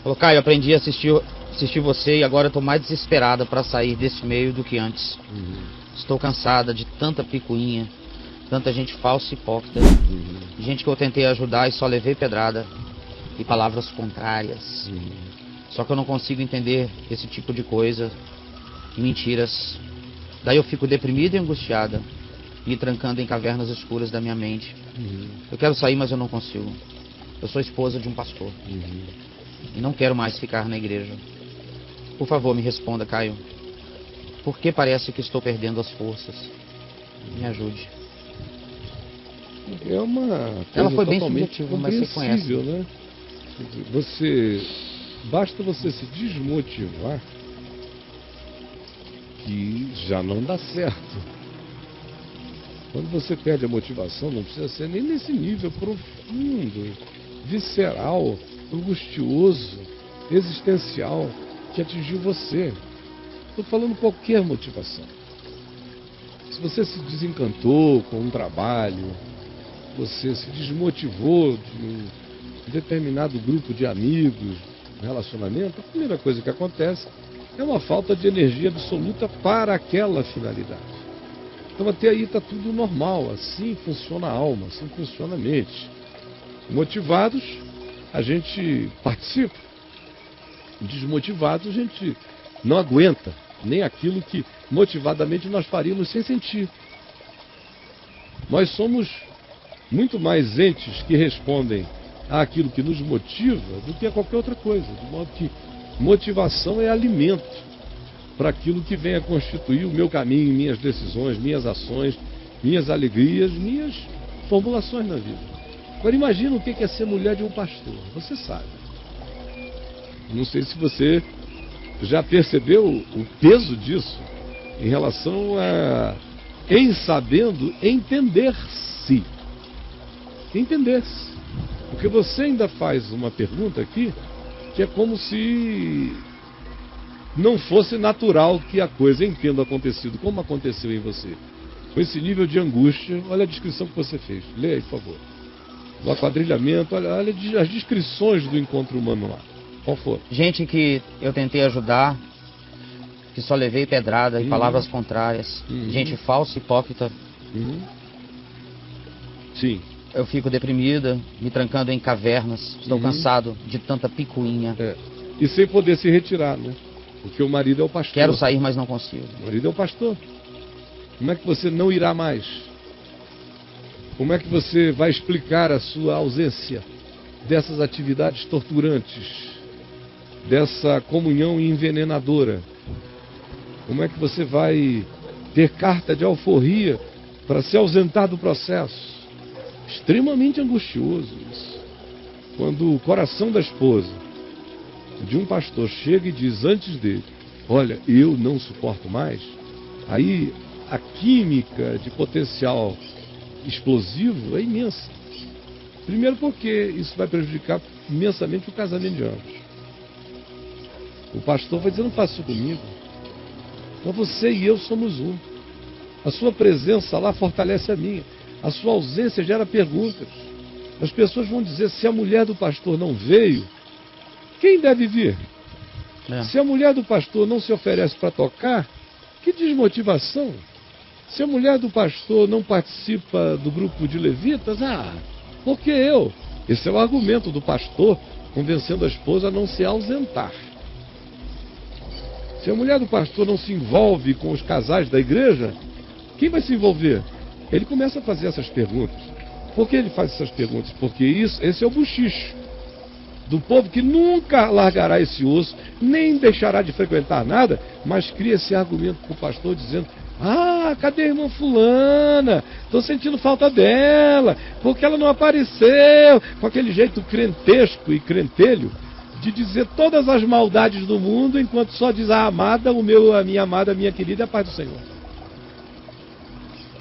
Falou, Caio, aprendi a assistir você e agora eu tô mais desesperada para sair desse meio do que antes. Estou cansada de tanta picuinha, tanta gente falsa e hipócrita, gente que eu tentei ajudar e só levei pedrada e palavras contrárias. Só que eu não consigo entender esse tipo de coisa, mentiras. Daí eu fico deprimida e angustiada, me trancando em cavernas escuras da minha mente. Eu quero sair, mas eu não consigo. Eu sou esposa de um pastor e não quero mais ficar na igreja. Por favor, me responda, Caio. Por que parece que estou perdendo as forças? Me ajude. É uma coisa Ela foi bem totalmente subjetiva, mas você conhece. né? Basta você se desmotivar que já não dá certo. Quando você perde a motivação, não precisa ser nem nesse nível profundo, visceral, angustioso, existencial, que atingiu você. Estou falando qualquer motivação. Se você se desencantou com um trabalho, você se desmotivou de um determinado grupo de amigos, um relacionamento, a primeira coisa que acontece é uma falta de energia absoluta para aquela finalidade. Então até aí está tudo normal, assim funciona a alma, assim funciona a mente. Motivados, a gente participa. Desmotivados, a gente não aguenta nem aquilo que motivadamente nós faríamos sem sentir. Nós somos muito mais entes que respondem àquilo que nos motiva do que a qualquer outra coisa, de modo que motivação é alimento para aquilo que vem a constituir o meu caminho, minhas decisões, minhas ações, minhas alegrias, minhas formulações na vida. Agora imagina o que é ser mulher de um pastor, você sabe. Não sei se você já percebeu o peso disso em relação a, em sabendo, entender-se. Entender-se. Porque você ainda faz uma pergunta aqui que é como se não fosse natural que a coisa, tendo acontecido como aconteceu em você. Com esse nível de angústia, olha a descrição que você fez. Leia aí, por favor. O aquadrilhamento, olha as descrições do encontro humano lá. Qual for? Gente que eu tentei ajudar, que só levei pedrada e palavras contrárias. Gente falsa, hipócrita. Sim. Eu fico deprimida, me trancando em cavernas. Estou cansado de tanta picuinha. E sem poder se retirar, né? Porque o marido é o pastor. Quero sair, mas não consigo. O marido é o pastor. Como é que você não irá mais? Como é que você vai explicar a sua ausência dessas atividades torturantes? Dessa comunhão envenenadora? Como é que você vai ter carta de alforria para se ausentar do processo? Extremamente angustioso isso. Quando o coração da esposa de um pastor chega e diz antes dele, olha, eu não suporto mais, aí a química de potencial explosivo é imensa. Primeiro porque isso vai prejudicar imensamente o casamento de ambos. O pastor vai dizer, não faça isso comigo. Então você e eu somos um. A sua presença lá fortalece a minha. A sua ausência gera perguntas. As pessoas vão dizer, se a mulher do pastor não veio, quem deve vir? Se a mulher do pastor não se oferece para tocar, que desmotivação. Se a mulher do pastor não participa do grupo de levitas, por que eu? Esse é o argumento do pastor, convencendo a esposa a não se ausentar. Se a mulher do pastor não se envolve com os casais da igreja, quem vai se envolver? Ele começa a fazer essas perguntas. Por que ele faz essas perguntas? Porque esse é o bochicho do povo que nunca largará esse osso, nem deixará de frequentar nada, mas cria esse argumento para o pastor dizendo, cadê a irmã fulana? Estou sentindo falta dela, porque ela não apareceu, com aquele jeito crentesco e crentelho, de dizer todas as maldades do mundo, enquanto só diz a amada, a minha amada, a minha querida, a paz do Senhor.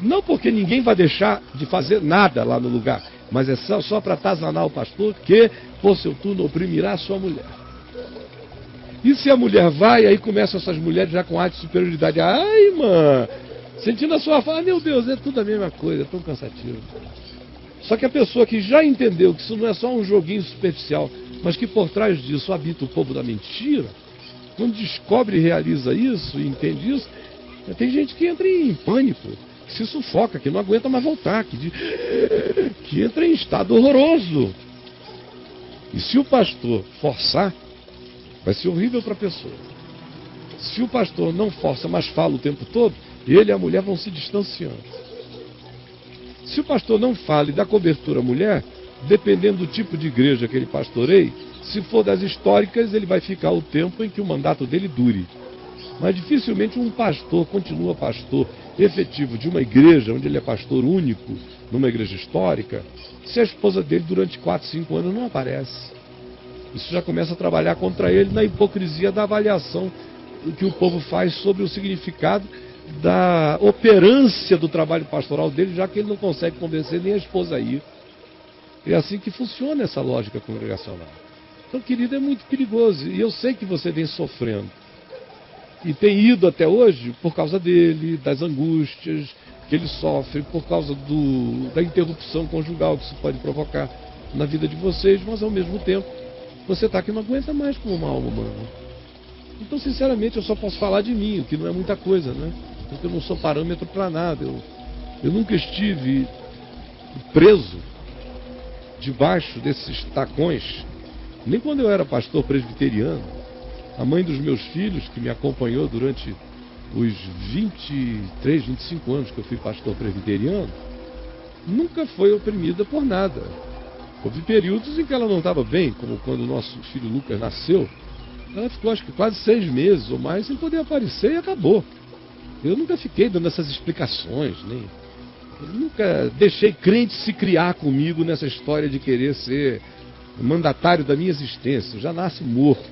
Não porque ninguém vai deixar de fazer nada lá no lugar, mas é só para atazanar o pastor que, por seu turno, oprimirá a sua mulher. E se a mulher vai, aí começam essas mulheres já com ar de superioridade. Ai, irmã, sentindo a sua fala, meu Deus, é tudo a mesma coisa, é tão cansativo. Só que a pessoa que já entendeu que isso não é só um joguinho superficial, mas que por trás disso habita o povo da mentira, quando descobre e realiza isso e entende isso, tem gente que entra em pânico, que se sufoca, que não aguenta mais voltar, que entra em estado horroroso. E se o pastor forçar, vai ser horrível para a pessoa. Se o pastor não força, mas fala o tempo todo, ele e a mulher vão se distanciando. Se o pastor não fala e dá cobertura à mulher, dependendo do tipo de igreja que ele pastoreie, se for das históricas, ele vai ficar o tempo em que o mandato dele dure. Mas dificilmente um pastor continua pastor efetivo de uma igreja, onde ele é pastor único, numa igreja histórica, se a esposa dele durante 4, 5 anos não aparece. Isso já começa a trabalhar contra ele na hipocrisia da avaliação que o povo faz sobre o significado da operância do trabalho pastoral dele, já que ele não consegue convencer nem a esposa a ir. É assim que funciona essa lógica congregacional. Então, querido, é muito perigoso. E eu sei que você vem sofrendo. E tem ido até hoje por causa dele, das angústias que ele sofre, por causa da interrupção conjugal que isso pode provocar na vida de vocês, mas ao mesmo tempo, você está que não aguenta mais como uma alma humana. Então, sinceramente, eu só posso falar de mim, o que não é muita coisa, né? Porque eu não sou parâmetro para nada. Eu nunca estive preso debaixo desses tacões, nem quando eu era pastor presbiteriano. A mãe dos meus filhos, que me acompanhou durante os 23, 25 anos que eu fui pastor presbiteriano, nunca foi oprimida por nada. Houve períodos em que ela não estava bem, como quando o nosso filho Lucas nasceu. Ela ficou, acho que quase 6 meses ou mais sem poder aparecer e acabou. Eu nunca fiquei dando essas explicações, eu nunca deixei crente se criar comigo nessa história de querer ser mandatário da minha existência. Já nasce morto.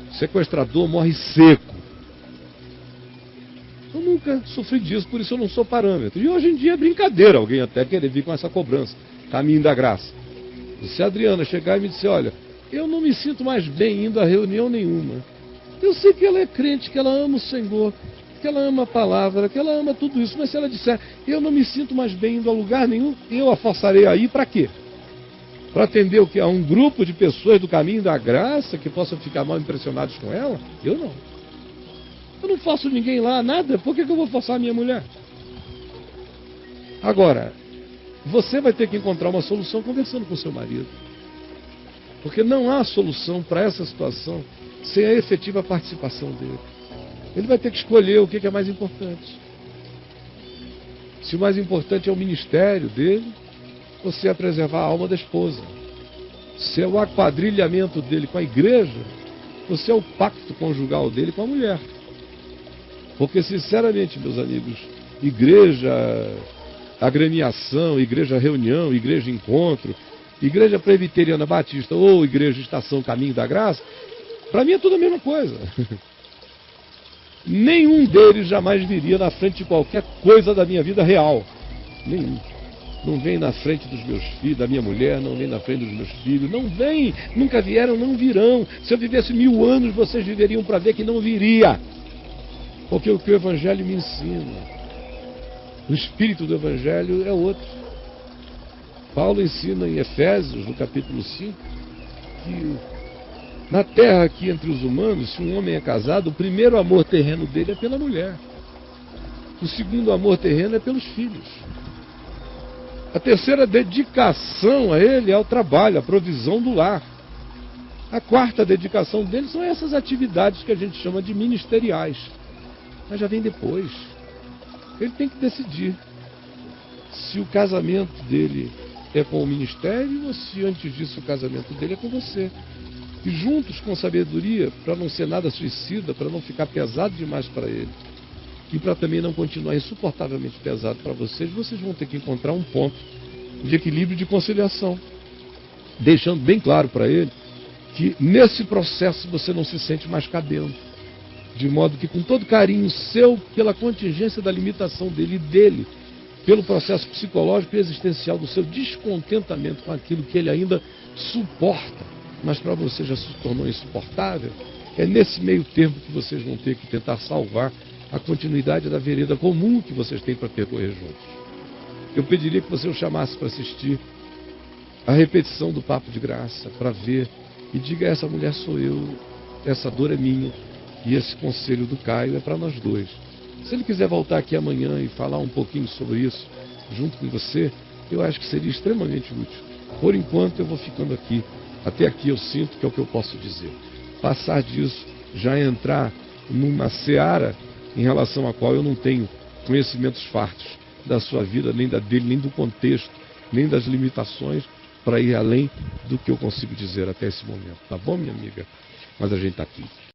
O sequestrador morre seco. Eu nunca sofri disso, por isso eu não sou parâmetro. E hoje em dia é brincadeira alguém até querer vir com essa cobrança. Caminho da graça. E se a Adriana chegar e me disser, olha, eu não me sinto mais bem indo a reunião nenhuma. Eu sei que ela é crente, que ela ama o Senhor, que ela ama a palavra, que ela ama tudo isso. Mas se ela disser, eu não me sinto mais bem indo a lugar nenhum, eu a forçarei a ir para quê? Para atender o quê? A um grupo de pessoas do caminho da graça que possam ficar mal impressionados com ela? Eu não. Eu não forço ninguém lá, nada. Por que eu vou forçar a minha mulher? Agora, você vai ter que encontrar uma solução conversando com seu marido. Porque não há solução para essa situação sem a efetiva participação dele. Ele vai ter que escolher o que é mais importante. Se o mais importante é o ministério dele, ou se é preservar a alma da esposa. Se é o aquadrilhamento dele com a igreja, ou se é o pacto conjugal dele com a mulher. Porque, sinceramente, meus amigos, igreja agremiação, igreja reunião, igreja encontro, igreja presbiteriana batista ou igreja estação Caminho da Graça, para mim é tudo a mesma coisa. Nenhum deles jamais viria na frente de qualquer coisa da minha vida real. Nenhum. Não vem na frente dos meus filhos, da minha mulher, não vem na frente dos meus filhos, não vem, nunca vieram, não virão. Se eu vivesse 1000 anos, vocês viveriam para ver que não viria. Porque o que o Evangelho me ensina, o espírito do Evangelho é outro. Paulo ensina em Efésios, no capítulo 5, que na terra aqui entre os humanos, se um homem é casado, o primeiro amor terreno dele é pela mulher. O segundo amor terreno é pelos filhos. A terceira dedicação a ele é o trabalho, a provisão do lar. A quarta dedicação dele são essas atividades que a gente chama de ministeriais. Mas já vem depois. Ele tem que decidir se o casamento dele é com o ministério ou se antes disso o casamento dele é com você. E juntos com sabedoria, para não ser nada suicida, para não ficar pesado demais para ele, e para também não continuar insuportavelmente pesado para vocês vão ter que encontrar um ponto de equilíbrio e de conciliação, deixando bem claro para ele que nesse processo você não se sente mais cabendo, de modo que com todo carinho seu, pela contingência da limitação dele e dele, pelo processo psicológico e existencial do seu descontentamento com aquilo que ele ainda suporta, mas para você já se tornou insuportável, é nesse meio tempo que vocês vão ter que tentar salvar a continuidade da vereda comum que vocês têm para percorrer juntos. Eu pediria que você o chamasse para assistir a repetição do Papo de Graça, para ver e diga: essa mulher sou eu, essa dor é minha, e esse conselho do Caio é para nós dois. Se ele quiser voltar aqui amanhã e falar um pouquinho sobre isso junto com você, eu acho que seria extremamente útil. Por enquanto eu vou ficando aqui. Até aqui eu sinto que é o que eu posso dizer. Passar disso, já entrar numa seara em relação à qual eu não tenho conhecimentos fartos da sua vida, nem da dele, nem do contexto, nem das limitações, para ir além do que eu consigo dizer até esse momento. Tá bom, minha amiga? Mas a gente está aqui.